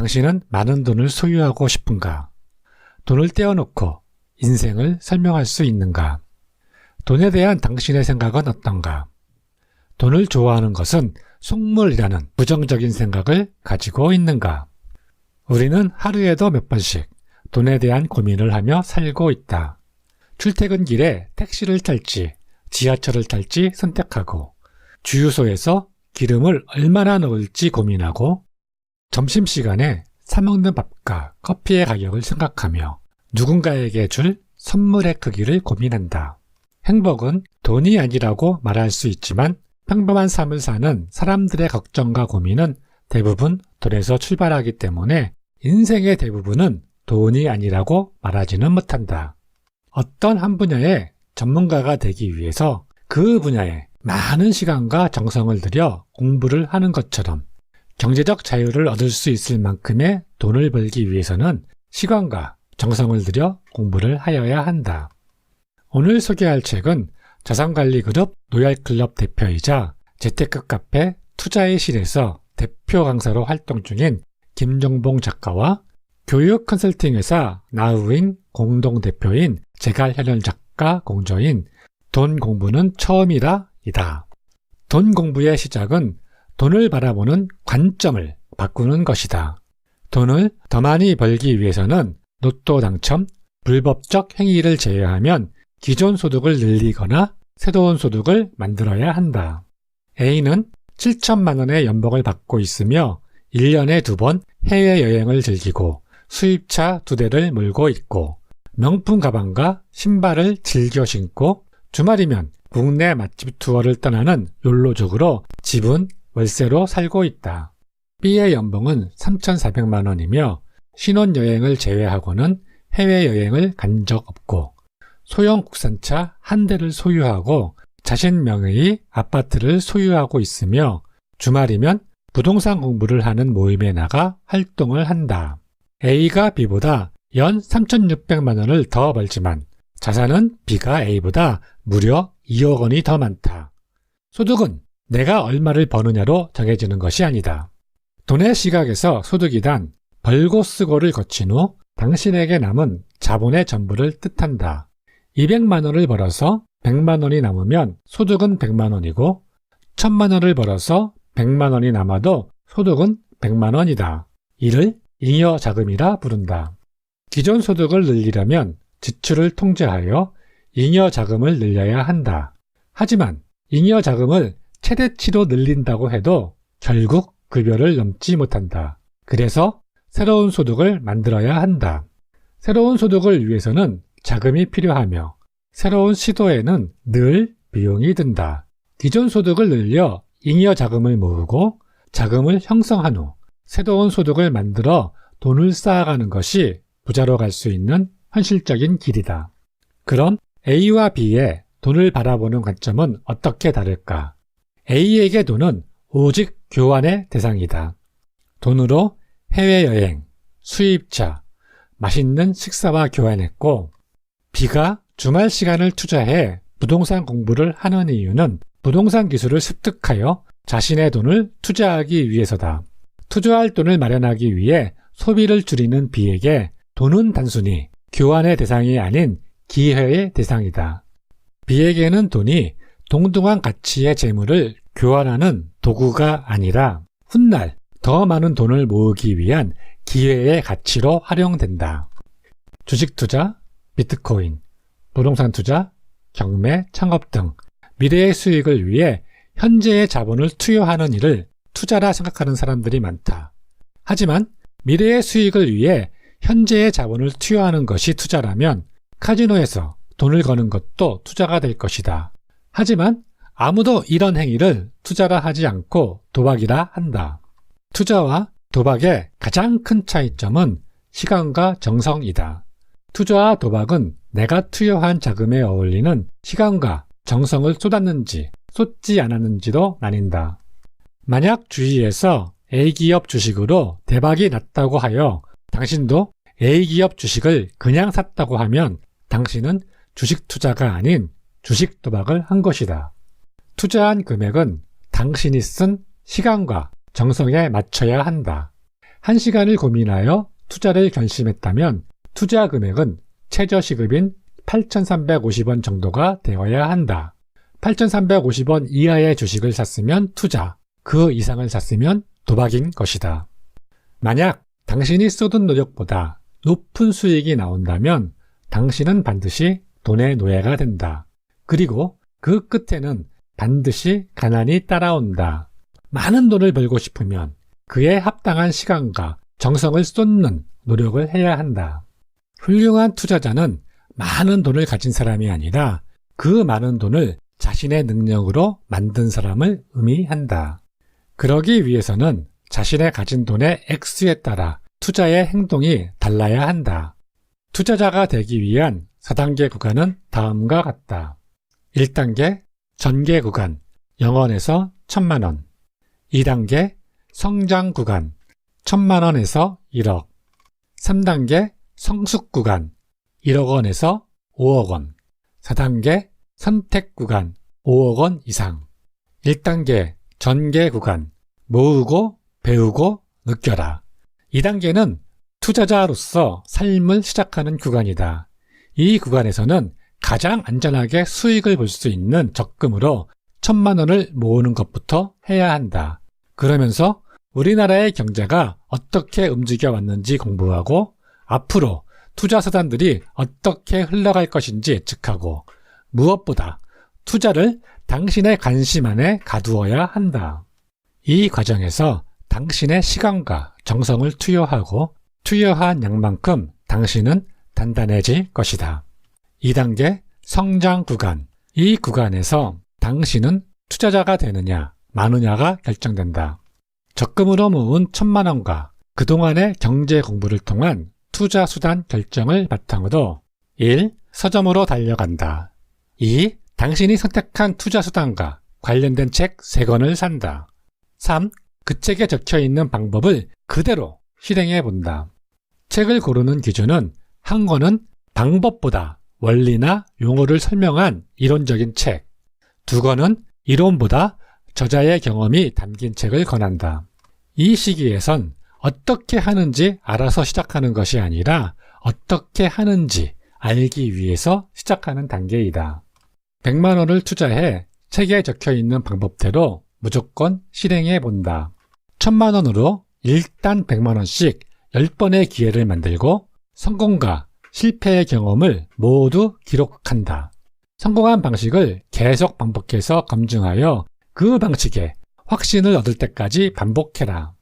당신은 많은 돈을 소유하고 싶은가? 돈을 떼어놓고 인생을 설명할 수 있는가? 돈에 대한 당신의 생각은 어떤가? 돈을 좋아하는 것은 속물이라는 부정적인 생각을 가지고 있는가? 우리는 하루에도 몇 번씩 돈에 대한 고민을 하며 살고 있다. 출퇴근길에 택시를 탈지 지하철을 탈지 선택하고 주유소에서 기름을 얼마나 넣을지 고민하고 점심시간에 사먹는 밥과 커피의 가격을 생각하며 누군가에게 줄 선물의 크기를 고민한다. 행복은 돈이 아니라고 말할 수 있지만 평범한 삶을 사는 사람들의 걱정과 고민은 대부분 돈에서 출발하기 때문에 인생의 대부분은 돈이 아니라고 말하지는 못한다. 어떤 한 분야의 전문가가 되기 위해서 그 분야에 많은 시간과 정성을 들여 공부를 하는 것처럼 경제적 자유를 얻을 수 있을 만큼의 돈을 벌기 위해서는 시간과 정성을 들여 공부를 하여야 한다. 오늘 소개할 책은 자산관리그룹 로얄클럽 대표이자 재테크 카페 투자의 실에서 대표 강사로 활동 중인 김종봉 작가와 교육 컨설팅 회사 나우인 공동대표인 제갈현현 작가 공저인 돈 공부는 처음이라 이다. 돈 공부의 시작은 돈을 바라보는 관점을 바꾸는 것이다. 돈을 더 많이 벌기 위해서는 로또 당첨, 불법적 행위를 제외하면 기존 소득을 늘리거나 새로운 소득을 만들어야 한다. A는 7천만 원의 연봉을 받고 있으며 1년에 2번 해외여행을 즐기고 수입차 2대를 몰고 있고 명품 가방과 신발을 즐겨 신고 주말이면 국내 맛집 투어를 떠나는 욜로족으로 집은 월세로 살고 있다. B의 연봉은 3,400만 원이며 신혼여행을 제외하고는 해외여행을 간 적 없고 소형 국산차 한 대를 소유하고 자신 명의의 아파트를 소유하고 있으며 주말이면 부동산 공부를 하는 모임에 나가 활동을 한다. A가 B보다 연 3,600만 원을 더 벌지만 자산은 B가 A보다 무려 2억 원이 더 많다. 소득은 내가 얼마를 버느냐로 정해지는 것이 아니다. 돈의 시각에서 소득이란 벌고 쓰고를 거친 후 당신에게 남은 자본의 전부를 뜻한다. 200만 원을 벌어서 100만 원이 남으면 소득은 100만 원이고 1000만 원을 벌어서 100만 원이 남아도 소득은 100만 원이다. 이를 잉여 자금이라 부른다. 기존 소득을 늘리려면 지출을 통제하여 잉여 자금을 늘려야 한다. 하지만 잉여 자금을 최대치로 늘린다고 해도 결국 급여를 넘지 못한다. 그래서 새로운 소득을 만들어야 한다. 새로운 소득을 위해서는 자금이 필요하며 새로운 시도에는 늘 비용이 든다. 기존 소득을 늘려 잉여 자금을 모으고 자금을 형성한 후 새로운 소득을 만들어 돈을 쌓아가는 것이 부자로 갈 수 있는 현실적인 길이다. 그럼 A와 B의 돈을 바라보는 관점은 어떻게 다를까? A에게 돈은 오직 교환의 대상이다. 돈으로 해외여행, 수입차, 맛있는 식사와 교환했고 B가 주말 시간을 투자해 부동산 공부를 하는 이유는 부동산 기술을 습득하여 자신의 돈을 투자하기 위해서다. 투자할 돈을 마련하기 위해 소비를 줄이는 B에게 돈은 단순히 교환의 대상이 아닌 기회의 대상이다. B에게는 돈이 동등한 가치의 재물을 교환하는 도구가 아니라 훗날 더 많은 돈을 모으기 위한 기회의 가치로 활용된다. 주식 투자, 비트코인, 부동산 투자, 경매, 창업 등 미래의 수익을 위해 현재의 자본을 투여하는 일을 투자라 생각하는 사람들이 많다. 하지만 미래의 수익을 위해 현재의 자본을 투여하는 것이 투자라면 카지노에서 돈을 거는 것도 투자가 될 것이다. 하지만 아무도 이런 행위를 투자라 하지 않고 도박이라 한다. 투자와 도박의 가장 큰 차이점은 시간과 정성이다. 투자와 도박은 내가 투여한 자금에 어울리는 시간과 정성을 쏟았는지 쏟지 않았는지로 나뉜다. 만약 주위에서 A기업 주식으로 대박이 났다고 하여 당신도 A기업 주식을 그냥 샀다고 하면 당신은 주식 투자가 아닌 주식 도박을 한 것이다. 투자한 금액은 당신이 쓴 시간과 정성에 맞춰야 한다. 1시간을 고민하여 투자를 결심했다면 투자 금액은 최저시급인 8,350원 정도가 되어야 한다. 8,350원 이하의 주식을 샀으면 투자, 그 이상을 샀으면 도박인 것이다. 만약 당신이 쏟은 노력보다 높은 수익이 나온다면 당신은 반드시 돈의 노예가 된다. 그리고 그 끝에는 반드시 가난이 따라온다. 많은 돈을 벌고 싶으면 그에 합당한 시간과 정성을 쏟는 노력을 해야 한다. 훌륭한 투자자는 많은 돈을 가진 사람이 아니라 그 많은 돈을 자신의 능력으로 만든 사람을 의미한다. 그러기 위해서는 자신의 가진 돈의 액수에 따라 투자의 행동이 달라야 한다. 투자자가 되기 위한 4단계 구간은 다음과 같다. 1단계 전개 구간 0원에서 1000만원. 2단계 성장 구간 1000만원에서 1억. 3단계 성숙 구간 1억원에서 5억원. 4단계 선택 구간 5억원 이상. 1단계 전개 구간 모으고 배우고 느껴라. 2단계는 투자자로서 삶을 시작하는 구간이다. 이 구간에서는 가장 안전하게 수익을 볼 수 있는 적금으로 1000만원을 모으는 것부터 해야 한다. 그러면서 우리나라의 경제가 어떻게 움직여 왔는지 공부하고 앞으로 투자 수단들이 어떻게 흘러갈 것인지 예측하고 무엇보다 투자를 당신의 관심 안에 가두어야 한다. 이 과정에서 당신의 시간과 정성을 투여하고 투여한 양만큼 당신은 단단해질 것이다. 2단계 성장 구간. 이 구간에서 당신은 투자자가 되느냐 마느냐가 결정된다. 적금으로 모은 1000만원과 그동안의 경제 공부를 통한 투자 수단 결정을 바탕으로 1. 서점으로 달려간다. 2. 당신이 선택한 투자 수단과 관련된 책 3권을 산다. 3. 그 책에 적혀있는 방법을 그대로 실행해 본다. 책을 고르는 기준은 한 권은 방법보다 원리나 용어를 설명한 이론적인 책, 2권은 이론보다 저자의 경험이 담긴 책을 권한다. 이 시기에선 어떻게 하는지 알아서 시작하는 것이 아니라 어떻게 하는지 알기 위해서 시작하는 단계이다. 100만원을 투자해 책에 적혀있는 방법대로 무조건 실행해 본다. 1000만원으로 일단 100만원씩 10번의 기회를 만들고 성공과 실패의 경험을 모두 기록한다. 성공한 방식을 계속 반복해서 검증하여 그 방식에 확신을 얻을 때까지 반복해라.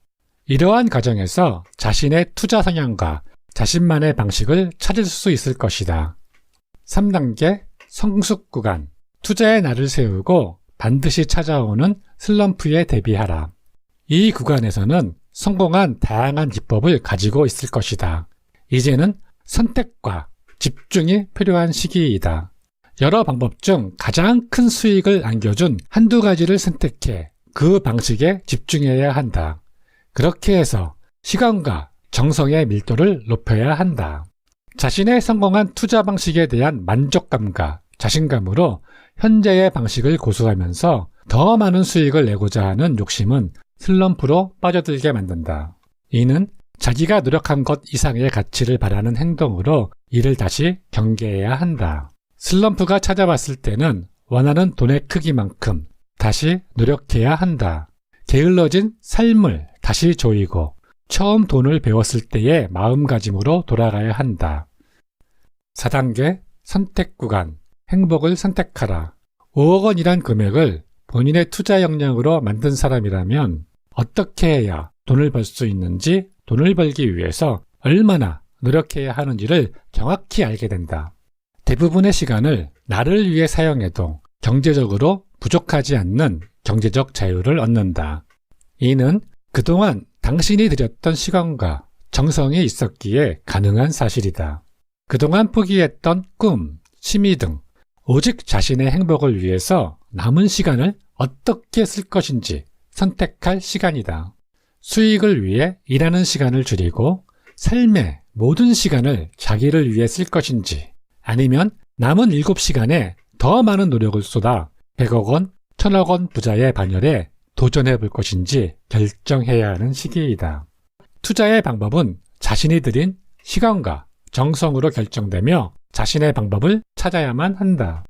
이러한 과정에서 자신의 투자 성향과 자신만의 방식을 찾을 수 있을 것이다. 3단계 성숙 구간. 투자의 날을 세우고 반드시 찾아오는 슬럼프에 대비하라. 이 구간에서는 성공한 다양한 기법을 가지고 있을 것이다. 이제는 선택과 집중이 필요한 시기이다. 여러 방법 중 가장 큰 수익을 안겨준 한두 가지를 선택해 그 방식에 집중해야 한다. 그렇게 해서 시간과 정성의 밀도를 높여야 한다. 자신의 성공한 투자 방식에 대한 만족감과 자신감으로 현재의 방식을 고수하면서 더 많은 수익을 내고자 하는 욕심은 슬럼프로 빠져들게 만든다. 이는 자기가 노력한 것 이상의 가치를 바라는 행동으로 이를 다시 경계해야 한다. 슬럼프가 찾아왔을 때는 원하는 돈의 크기만큼 다시 노력해야 한다. 게을러진 삶을 다시 조이고 처음 돈을 배웠을 때의 마음가짐으로 돌아가야 한다. 4단계 선택 구간. 행복을 선택하라. 5억 원이란 금액을 본인의 투자 역량으로 만든 사람이라면 어떻게 해야 돈을 벌 수 있는지, 돈을 벌기 위해서 얼마나 노력해야 하는지를 정확히 알게 된다. 대부분의 시간을 나를 위해 사용해도 경제적으로 부족하지 않는 경제적 자유를 얻는다. 이는 그동안 당신이 들였던 시간과 정성이 있었기에 가능한 사실이다. 그동안 포기했던 꿈, 취미 등 오직 자신의 행복을 위해서 남은 시간을 어떻게 쓸 것인지 선택할 시간이다. 수익을 위해 일하는 시간을 줄이고 삶의 모든 시간을 자기를 위해 쓸 것인지 아니면 남은 7시간에 더 많은 노력을 쏟아 100억 원, 1000억 원 부자의 반열에 도전해 볼 것인지 결정해야 하는 시기이다. 투자의 방법은 자신이 들인 시간과 정성으로 결정되며 자신의 방법을 찾아야만 한다.